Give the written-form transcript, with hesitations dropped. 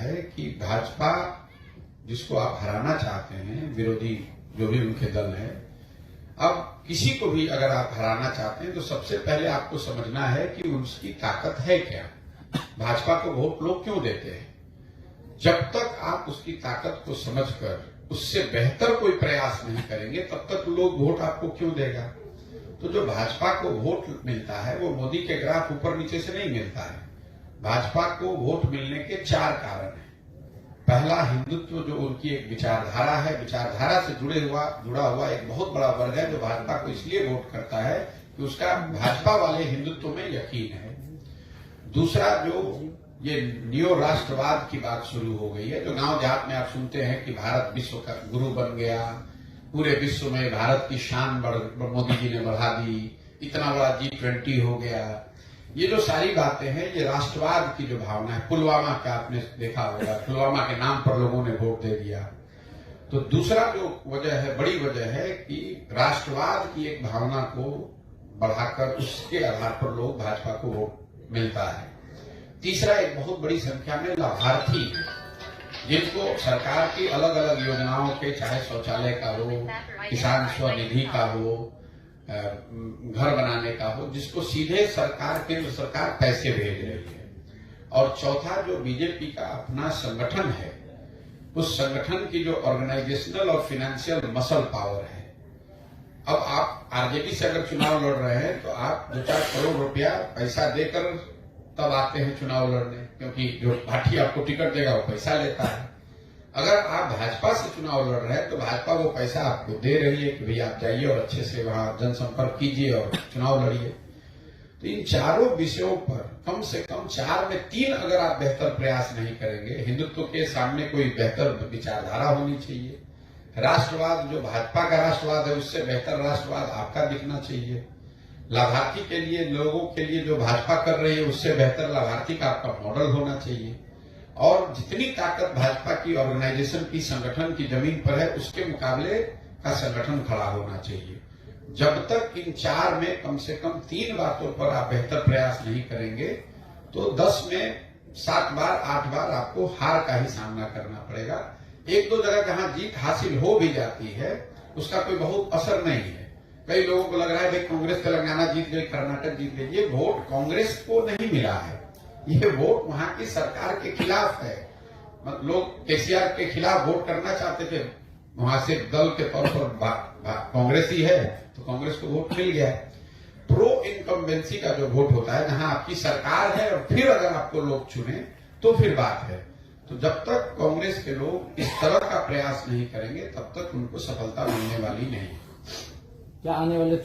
है कि भाजपा जिसको आप हराना चाहते हैं, विरोधी जो भी उनके दल है, अब किसी को भी अगर आप हराना चाहते हैं तो सबसे पहले आपको समझना है कि उसकी ताकत है क्या। भाजपा को वोट लोग क्यों देते हैं? जब तक आप उसकी ताकत को समझकर उससे बेहतर कोई प्रयास नहीं करेंगे तब तक लोग वोट आपको क्यों देगा। तो जो भाजपा को वोट मिलता है वो मोदी के ग्राफ ऊपर नीचे से नहीं मिलता है। भाजपा को वोट मिलने के 4 कारण हैं। पहला, हिंदुत्व जो उनकी एक विचारधारा है, विचारधारा से जुड़ा हुआ एक बहुत बड़ा वर्ग है जो भाजपा को इसलिए वोट करता है कि उसका भाजपा वाले हिंदुत्व में यकीन है। दूसरा, जो ये नियो राष्ट्रवाद की बात शुरू हो गई है, जो गांव देहात में आप सुनते हैं कि भारत विश्व का गुरु बन गया, पूरे विश्व में भारत की शान मोदी जी ने बढ़ा दी, इतना बड़ा G20 हो गया। ये जो सारी बातें हैं, ये राष्ट्रवाद की जो भावना है। पुलवामा का आपने देखा होगा, पुलवामा के नाम पर लोगों ने वोट दे दिया। तो दूसरा जो वजह है, बड़ी वजह है कि राष्ट्रवाद की एक भावना को बढ़ाकर उसके आधार पर लोग भाजपा को वोट मिलता है। तीसरा, एक बहुत बड़ी संख्या में लाभार्थी हैं जिनको सरकार की अलग अलग योजनाओं के, चाहे शौचालय का हो, किसान स्वनिधि का हो, घर बनाने का हो, जिसको सीधे सरकार, केंद्र सरकार पैसे भेज रही है। और चौथा, जो बीजेपी का अपना संगठन है, उस संगठन की जो ऑर्गेनाइजेशनल और फाइनेंशियल मसल पावर है। अब आप आरजेडी से अगर चुनाव लड़ रहे हैं तो आप 2-4 करोड़ रुपया पैसा देकर तब आते हैं चुनाव लड़ने, क्योंकि जो पार्टी आपको टिकट देगा वो पैसा लेता है। अगर आप भाजपा से चुनाव लड़ रहे हैं तो भाजपा वो पैसा आपको दे रही है कि भैया आप जाइए और अच्छे से वहां जनसंपर्क कीजिए और चुनाव लड़िए। तो इन चारों विषयों पर कम से कम 4 में 3 अगर आप बेहतर प्रयास नहीं करेंगे, हिंदुत्व के सामने कोई बेहतर विचारधारा होनी चाहिए, राष्ट्रवाद जो भाजपा का राष्ट्रवाद है उससे बेहतर राष्ट्रवाद आपका दिखना चाहिए, लाभार्थी के लिए, लोगों के लिए जो भाजपा कर रही है उससे बेहतर लाभार्थी का आपका मॉडल होना चाहिए, और जितनी ताकत भाजपा की ऑर्गेनाइजेशन की, संगठन की जमीन पर है उसके मुकाबले का संगठन खड़ा होना चाहिए। जब तक इन 4 में कम से कम 3 बातों पर आप बेहतर प्रयास नहीं करेंगे तो 10 में 7 बार 8 बार आपको हार का ही सामना करना पड़ेगा। 1-2 जगह जहां जीत हासिल हो भी जाती है उसका कोई बहुत असर नहीं है। कई लोगों को लग रहा है भाई कांग्रेस तेलंगाना जीत गई, कर्नाटक जीत गई। ये वोट कांग्रेस को नहीं मिला है, ये वोट वहां की सरकार के खिलाफ है। मतलब लोग केसीआर के खिलाफ वोट करना चाहते थे, वहां से दल के तौर पर कांग्रेस ही है तो कांग्रेस को वोट मिल गया है। प्रो इनकम्बेंसी का जो वोट होता है, जहां आपकी सरकार है और फिर अगर आपको लोग चुने तो फिर बात है। तो जब तक कांग्रेस के लोग इस तरह का प्रयास नहीं करेंगे तब तक उनको सफलता मिलने वाली नहीं। क्या आने वाले